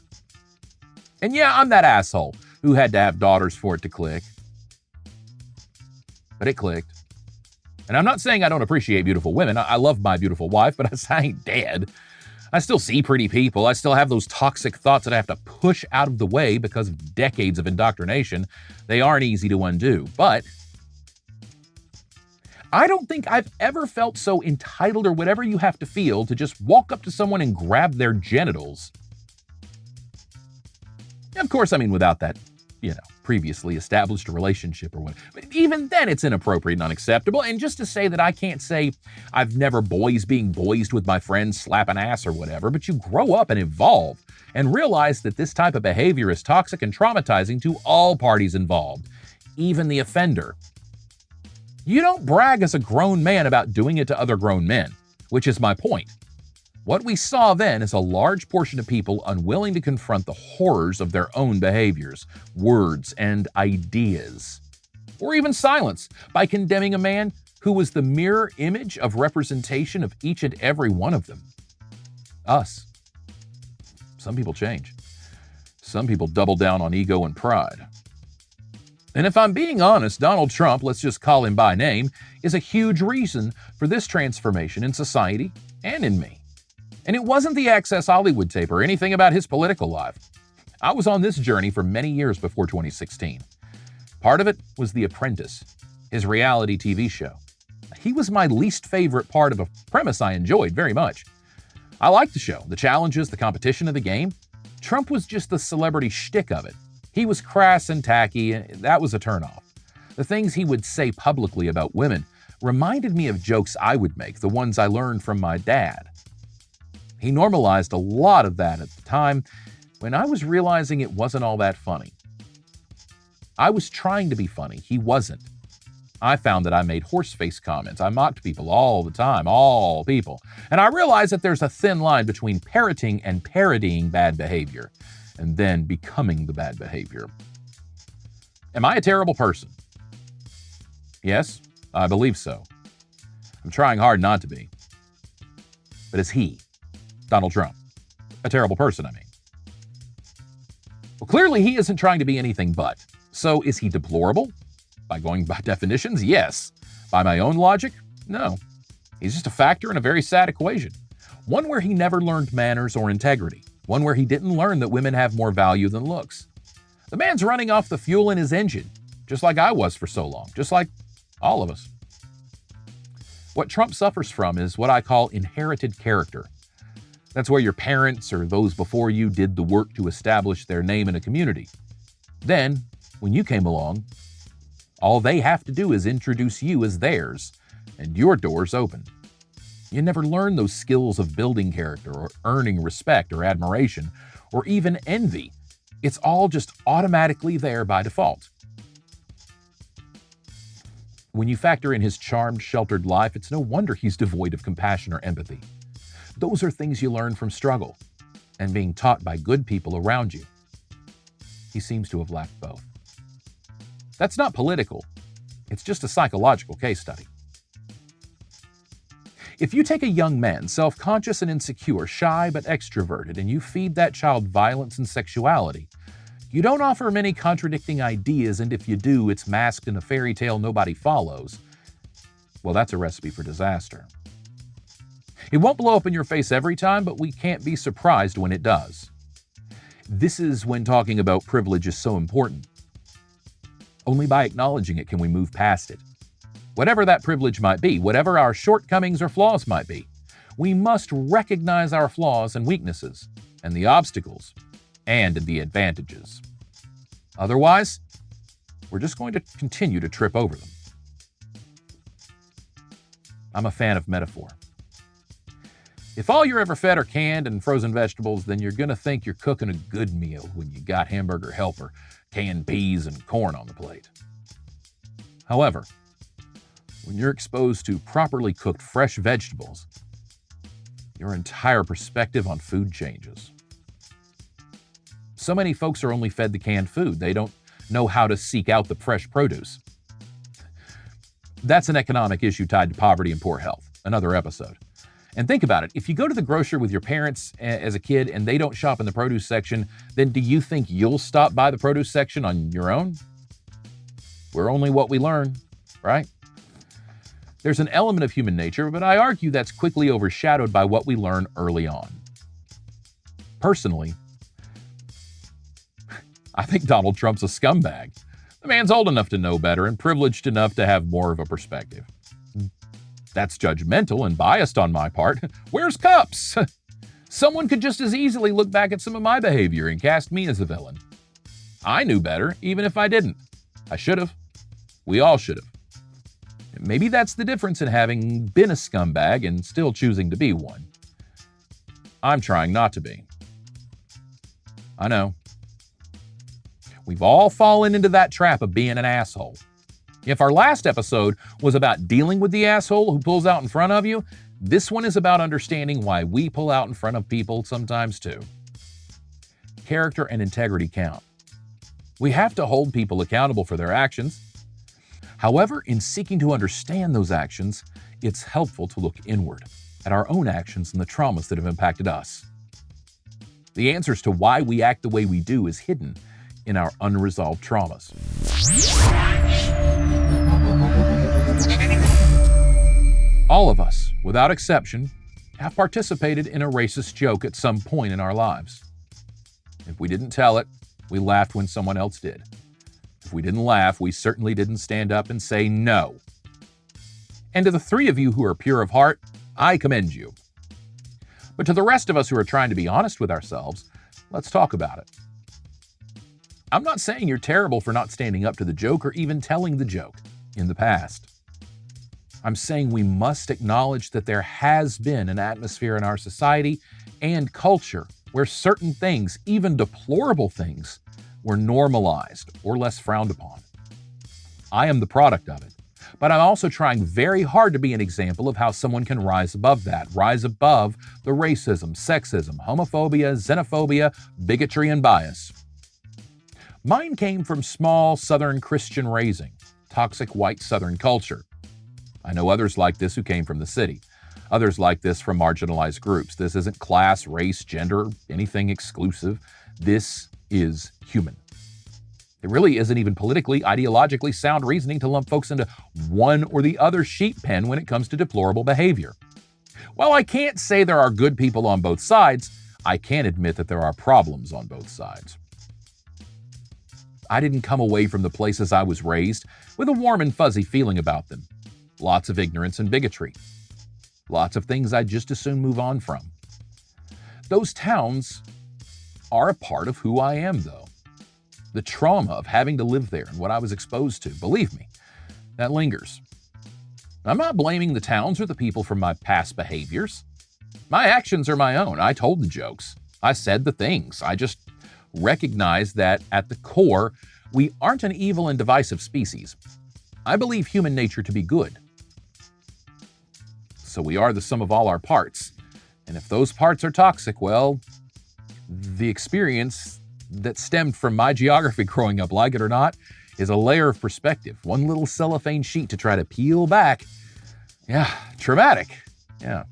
And yeah, I'm that asshole who had to have daughters for it to click. But it clicked. And I'm not saying I don't appreciate beautiful women. I love my beautiful wife, but I ain't dead. I still see pretty people. I still have those toxic thoughts that I have to push out of the way because of decades of indoctrination. They aren't easy to undo. But I don't think I've ever felt so entitled or whatever you have to feel to just walk up to someone and grab their genitals. Of course, I mean, without that, previously established relationship or what. But even then, it's inappropriate and unacceptable. And just to say that I can't say I've never boys being boysed with my friends, slapping ass or whatever, but you grow up and evolve and realize that this type of behavior is toxic and traumatizing to all parties involved, even the offender. You don't brag as a grown man about doing it to other grown men, which is my point. What we saw then is a large portion of people unwilling to confront the horrors of their own behaviors, words, and ideas. Or even silence by condemning a man who was the mirror image of representation of each and every one of them. Us. Some people change. Some people double down on ego and pride. And if I'm being honest, Donald Trump, let's just call him by name, is a huge reason for this transformation in society and in me. And it wasn't the Access Hollywood tape or anything about his political life. I was on this journey for many years before 2016. Part of it was The Apprentice, his reality TV show. He was my least favorite part of a premise I enjoyed very much. I liked the show, the challenges, the competition of the game. Trump was just the celebrity shtick of it. He was crass and tacky, and that was a turnoff. The things he would say publicly about women reminded me of jokes I would make, the ones I learned from my dad. He normalized a lot of that at the time when I was realizing it wasn't all that funny. I was trying to be funny. He wasn't. I found that I made horse-face comments. I mocked people all the time, all people. And I realized that there's a thin line between parroting and parodying bad behavior, and then becoming the bad behavior. Am I a terrible person? Yes, I believe so. I'm trying hard not to be. But is he, Donald Trump, a terrible person, I mean? Well, clearly he isn't trying to be anything but. So is he deplorable? By going by definitions, yes. By my own logic, no. He's just a factor in a very sad equation. One where he never learned manners or integrity. One where he didn't learn that women have more value than looks. The man's running off the fuel in his engine, just like I was for so long, just like all of us. What Trump suffers from is what I call inherited character. That's where your parents or those before you did the work to establish their name in a community. Then, when you came along, all they have to do is introduce you as theirs, and your door's open. You never learn those skills of building character or earning respect or admiration or even envy. It's all just automatically there by default. When you factor in his charmed, sheltered life, it's no wonder he's devoid of compassion or empathy. Those are things you learn from struggle and being taught by good people around you. He seems to have lacked both. That's not political. It's just a psychological case study. If you take a young man, self-conscious and insecure, shy but extroverted, and you feed that child violence and sexuality, you don't offer many contradicting ideas, and if you do, it's masked in a fairy tale nobody follows. Well, that's a recipe for disaster. It won't blow up in your face every time, but we can't be surprised when it does. This is when talking about privilege is so important. Only by acknowledging it can we move past it. Whatever that privilege might be, whatever our shortcomings or flaws might be, we must recognize our flaws and weaknesses, and the obstacles, and the advantages. Otherwise, we're just going to continue to trip over them. I'm a fan of metaphor. If all you're ever fed are canned and frozen vegetables, then you're going to think you're cooking a good meal when you got hamburger helper, canned peas, and corn on the plate. However, when you're exposed to properly cooked fresh vegetables, your entire perspective on food changes. So many folks are only fed the canned food. They don't know how to seek out the fresh produce. That's an economic issue tied to poverty and poor health, another episode. And think about it. If you go to the grocer with your parents as a kid and they don't shop in the produce section, then do you think you'll stop by the produce section on your own? We're only what we learn, right? There's an element of human nature, but I argue that's quickly overshadowed by what we learn early on. Personally, I think Donald Trump's a scumbag. The man's old enough to know better and privileged enough to have more of a perspective. That's judgmental and biased on my part. Where's Cups? Someone could just as easily look back at some of my behavior and cast me as a villain. I knew better, even if I didn't. I should have. We all should have. Maybe that's the difference in having been a scumbag and still choosing to be one. I'm trying not to be. I know. We've all fallen into that trap of being an asshole. If our last episode was about dealing with the asshole who pulls out in front of you, this one is about understanding why we pull out in front of people sometimes too. Character and integrity count. We have to hold people accountable for their actions. However, in seeking to understand those actions, it's helpful to look inward at our own actions and the traumas that have impacted us. The answers to why we act the way we do is hidden in our unresolved traumas. All of us, without exception, have participated in a racist joke at some point in our lives. If we didn't tell it, we laughed when someone else did. If we didn't laugh, we certainly didn't stand up and say no. And to the three of you who are pure of heart, I commend you. But to the rest of us who are trying to be honest with ourselves, let's talk about it. I'm not saying you're terrible for not standing up to the joke or even telling the joke in the past. I'm saying we must acknowledge that there has been an atmosphere in our society and culture where certain things, even deplorable things, were normalized or less frowned upon. I am the product of it, but I'm also trying very hard to be an example of how someone can rise above that, rise above the racism, sexism, homophobia, xenophobia, bigotry, and bias. Mine came from small Southern Christian raising, toxic white Southern culture. I know others like this who came from the city. Others like this from marginalized groups. This isn't class, race, gender, anything exclusive. This is human. It really isn't even politically, ideologically sound reasoning to lump folks into one or the other sheep pen when it comes to deplorable behavior. While I can't say there are good people on both sides, I can admit that there are problems on both sides. I didn't come away from the places I was raised with a warm and fuzzy feeling about them. Lots of ignorance and bigotry. Lots of things I'd just as soon move on from. Those towns are a part of who I am, though. The trauma of having to live there and what I was exposed to, believe me, that lingers. I'm not blaming the towns or the people for my past behaviors. My actions are my own. I told the jokes. I said the things. I just recognize that at the core, we aren't an evil and divisive species. I believe human nature to be good. So we are the sum of all our parts. And if those parts are toxic, well, the experience that stemmed from my geography growing up, like it or not, is a layer of perspective. One little cellophane sheet to try to peel back. Yeah, traumatic. Yeah,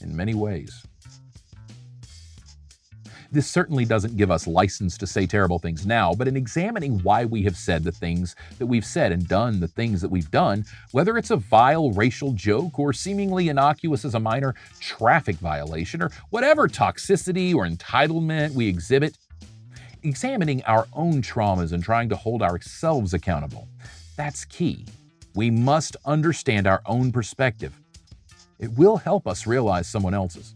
in many ways. This certainly doesn't give us license to say terrible things now, but in examining why we have said the things that we've said and done the things that we've done, whether it's a vile racial joke or seemingly innocuous as a minor traffic violation or whatever toxicity or entitlement we exhibit, examining our own traumas and trying to hold ourselves accountable, that's key. We must understand our own perspective. It will help us realize someone else's.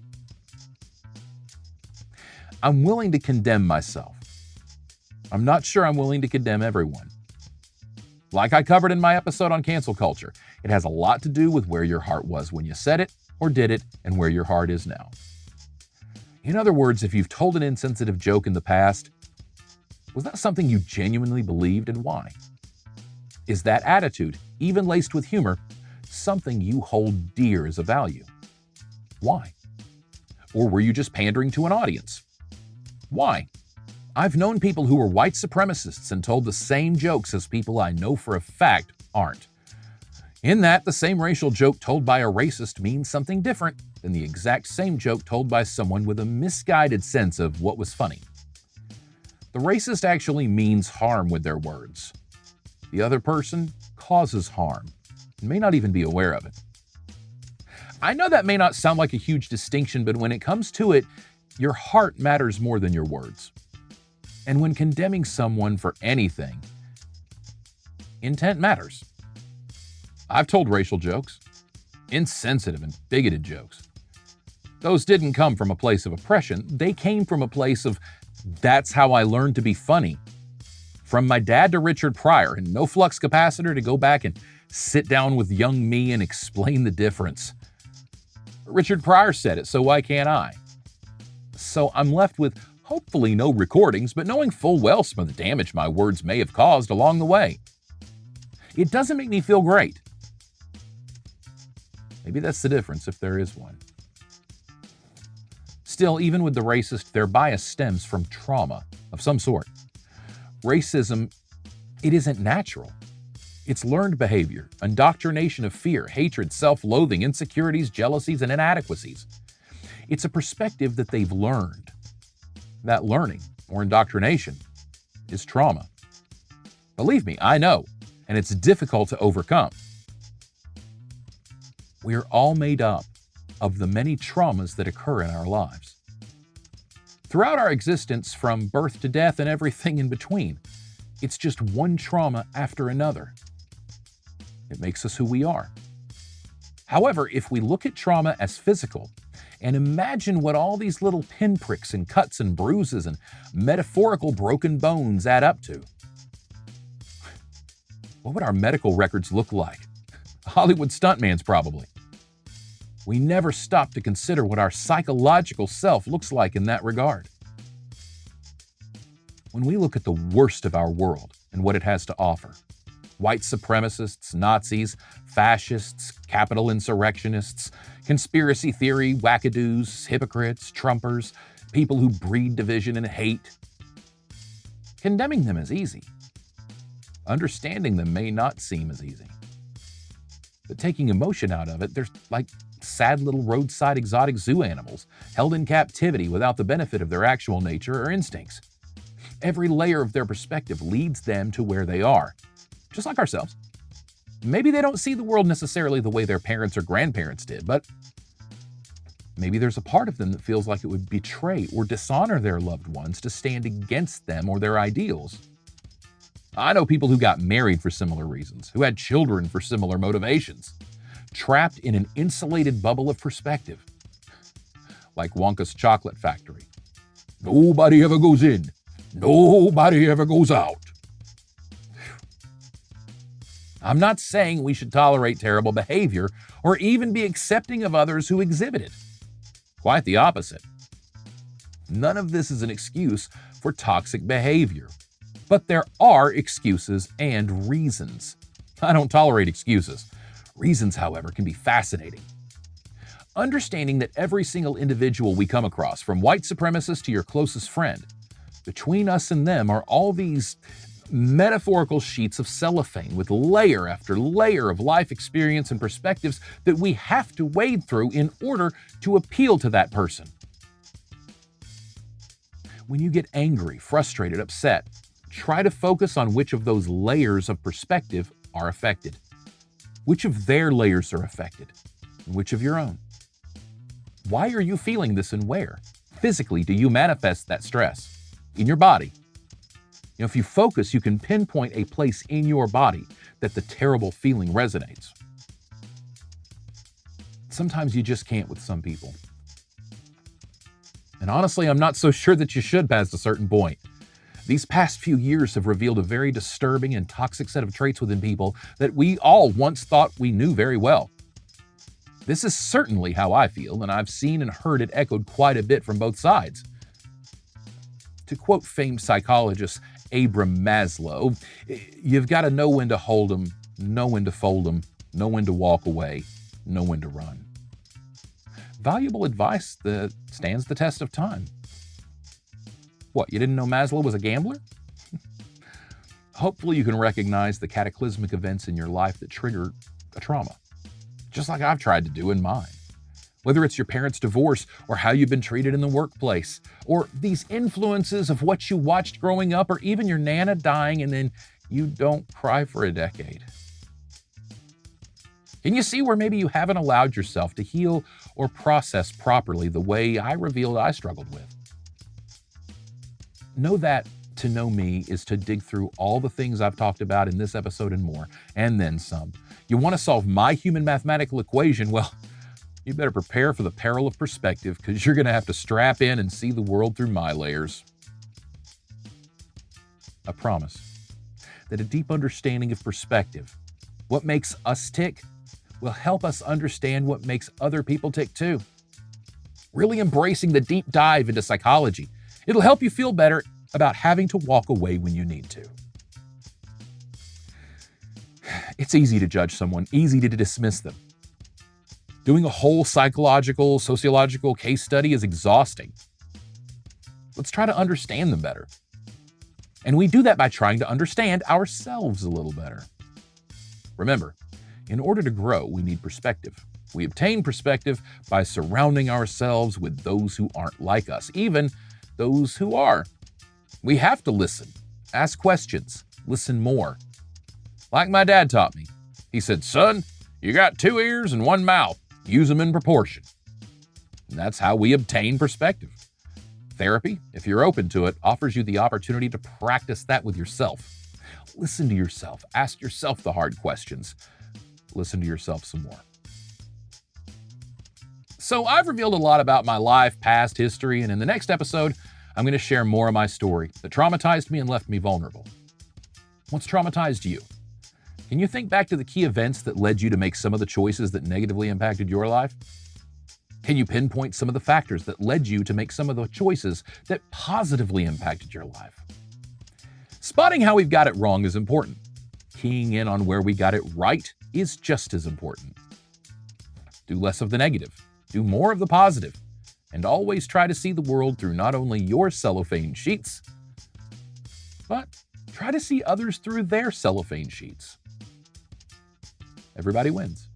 I'm willing to condemn myself. I'm not sure I'm willing to condemn everyone. Like I covered in my episode on cancel culture, it has a lot to do with where your heart was when you said it or did it and where your heart is now. In other words, if you've told an insensitive joke in the past, was that something you genuinely believed and why? Is that attitude, even laced with humor, something you hold dear as a value? Why? Or were you just pandering to an audience? Why? I've known people who were white supremacists and told the same jokes as people I know for a fact aren't. In that, the same racial joke told by a racist means something different than the exact same joke told by someone with a misguided sense of what was funny. The racist actually means harm with their words. The other person causes harm and may not even be aware of it. I know that may not sound like a huge distinction, but when it comes to it, your heart matters more than your words. And when condemning someone for anything, intent matters. I've told racial jokes, insensitive and bigoted jokes. Those didn't come from a place of oppression. They came from a place of, that's how I learned to be funny. From my dad to Richard Pryor, and no flux capacitor to go back and sit down with young me and explain the difference. Richard Pryor said it, so why can't I? So I'm left with hopefully no recordings, but knowing full well some of the damage my words may have caused along the way. It doesn't make me feel great. Maybe that's the difference, if there is one. Still, even with the racist, their bias stems from trauma of some sort. Racism, it isn't natural. It's learned behavior, indoctrination of fear, hatred, self-loathing, insecurities, jealousies, and inadequacies. It's a perspective that they've learned. That learning, or indoctrination, is trauma. Believe me, I know, and it's difficult to overcome. We are all made up of the many traumas that occur in our lives. Throughout our existence, from birth to death and everything in between, it's just one trauma after another. It makes us who we are. However, if we look at trauma as physical and imagine what all these little pinpricks and cuts and bruises and metaphorical broken bones add up to, what would our medical records look like? Hollywood stuntmans, probably. We never stop to consider what our psychological self looks like in that regard. When we look at the worst of our world and what it has to offer, white supremacists, Nazis, fascists, capital insurrectionists, conspiracy theory wackadoos, hypocrites, Trumpers, people who breed division and hate, condemning them is easy. Understanding them may not seem as easy. But taking emotion out of it, they're like sad little roadside exotic zoo animals held in captivity without the benefit of their actual nature or instincts. Every layer of their perspective leads them to where they are, just like ourselves. Maybe they don't see the world necessarily the way their parents or grandparents did, but maybe there's a part of them that feels like it would betray or dishonor their loved ones to stand against them or their ideals. I know people who got married for similar reasons, who had children for similar motivations, trapped in an insulated bubble of perspective. Like Wonka's chocolate factory. Nobody ever goes in. Nobody ever goes out. I'm not saying we should tolerate terrible behavior or even be accepting of others who exhibit it. Quite the opposite. None of this is an excuse for toxic behavior. But there are excuses and reasons. I don't tolerate excuses. Reasons, however, can be fascinating. Understanding that every single individual we come across, from white supremacists to your closest friend, between us and them are all these metaphorical sheets of cellophane with layer after layer of life experience and perspectives that we have to wade through in order to appeal to that person. When you get angry, frustrated, upset, try to focus on which of those layers of perspective are affected. Which of their layers are affected, and which of your own? Why are you feeling this and where? Physically, do you manifest that stress? In your body? If you focus, you can pinpoint a place in your body that the terrible feeling resonates. Sometimes you just can't with some people. And honestly, I'm not so sure that you should past a certain point. These past few years have revealed a very disturbing and toxic set of traits within people that we all once thought we knew very well. This is certainly how I feel, and I've seen and heard it echoed quite a bit from both sides. To quote famed psychologist Abraham Maslow, you've got to know when to hold 'em, know when to fold 'em, know when to walk away, know when to run. Valuable advice that stands the test of time. What, you didn't know Maslow was a gambler? Hopefully you can recognize the cataclysmic events in your life that trigger a trauma, just like I've tried to do in mine. Whether it's your parents' divorce or how you've been treated in the workplace, or these influences of what you watched growing up, or even your Nana dying and then you don't cry for a decade. Can you see where maybe you haven't allowed yourself to heal or process properly the way I revealed I struggled with? Know that to know me is to dig through all the things I've talked about in this episode and more, and then some. You want to solve my human mathematical equation? Well, you better prepare for the peril of perspective, because you're going to have to strap in and see the world through my layers. I promise that a deep understanding of perspective, what makes us tick, will help us understand what makes other people tick too. Really embracing the deep dive into psychology. It'll help you feel better about having to walk away when you need to. It's easy to judge someone, easy to dismiss them. Doing a whole psychological, sociological case study is exhausting. Let's try to understand them better. And we do that by trying to understand ourselves a little better. Remember, in order to grow, we need perspective. We obtain perspective by surrounding ourselves with those who aren't like us, even those who are. We have to listen, ask questions, listen more. Like my dad taught me. He said, "Son, you got 2 ears and 1 mouth. Use them in proportion." And that's how we obtain perspective. Therapy, if you're open to it, offers you the opportunity to practice that with yourself. Listen to yourself. Ask yourself the hard questions. Listen to yourself some more. So I've revealed a lot about my life, past history, and in the next episode, I'm going to share more of my story that traumatized me and left me vulnerable. What's traumatized you? Can you think back to the key events that led you to make some of the choices that negatively impacted your life? Can you pinpoint some of the factors that led you to make some of the choices that positively impacted your life? Spotting how we've got it wrong is important. Keying in on where we got it right is just as important. Do less of the negative, do more of the positive, and always try to see the world through not only your cellophane sheets, but try to see others through their cellophane sheets. Everybody wins.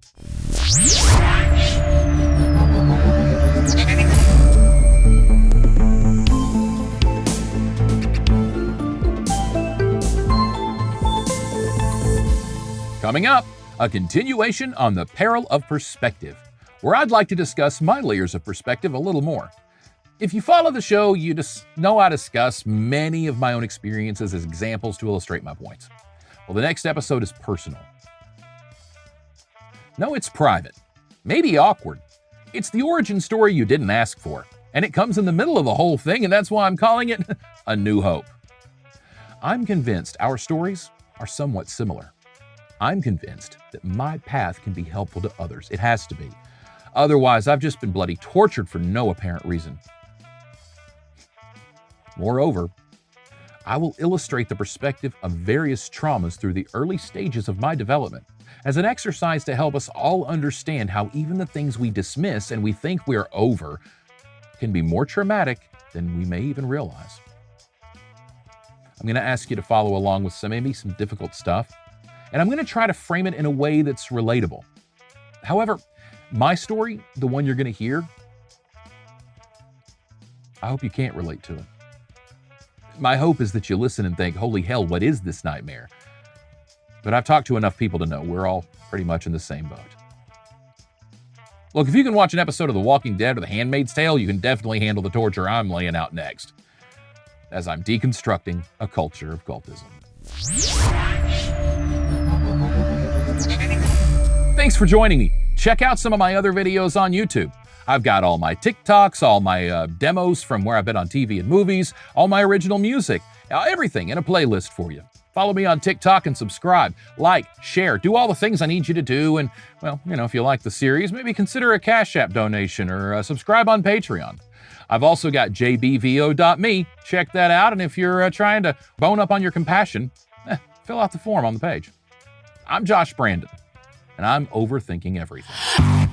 Coming up, a continuation on the Peril of Perspective, where I'd like to discuss my layers of perspective a little more. If you follow the show, you just know I discuss many of my own experiences as examples to illustrate my points. Well, the next episode is personal. No, it's private, maybe awkward. It's the origin story you didn't ask for, and it comes in the middle of the whole thing, and that's why I'm calling it A New Hope. I'm convinced our stories are somewhat similar. I'm convinced that my path can be helpful to others. It has to be. Otherwise, I've just been bloody tortured for no apparent reason. Moreover, I will illustrate the perspective of various traumas through the early stages of my development as an exercise to help us all understand how even the things we dismiss and we think we're over can be more traumatic than we may even realize. I'm going to ask you to follow along with maybe some difficult stuff, and I'm going to try to frame it in a way that's relatable. However, my story, the one you're going to hear, I hope you can't relate to it. My hope is that you listen and think, holy hell, what is this nightmare? But I've talked to enough people to know we're all pretty much in the same boat. Look, if you can watch an episode of The Walking Dead or The Handmaid's Tale, you can definitely handle the torture I'm laying out next, as I'm deconstructing a culture of cultism. Thanks for joining me. Check out some of my other videos on YouTube. I've got all my TikToks, all my demos from where I've been on TV and movies, all my original music, everything in a playlist for you. Follow me on TikTok and subscribe, like, share, do all the things I need you to do. And, well, if you like the series, maybe consider a Cash App donation or subscribe on Patreon. I've also got jbvo.me. Check that out. And if you're trying to bone up on your compassion, fill out the form on the page. I'm Josh Brandon, and I'm overthinking everything.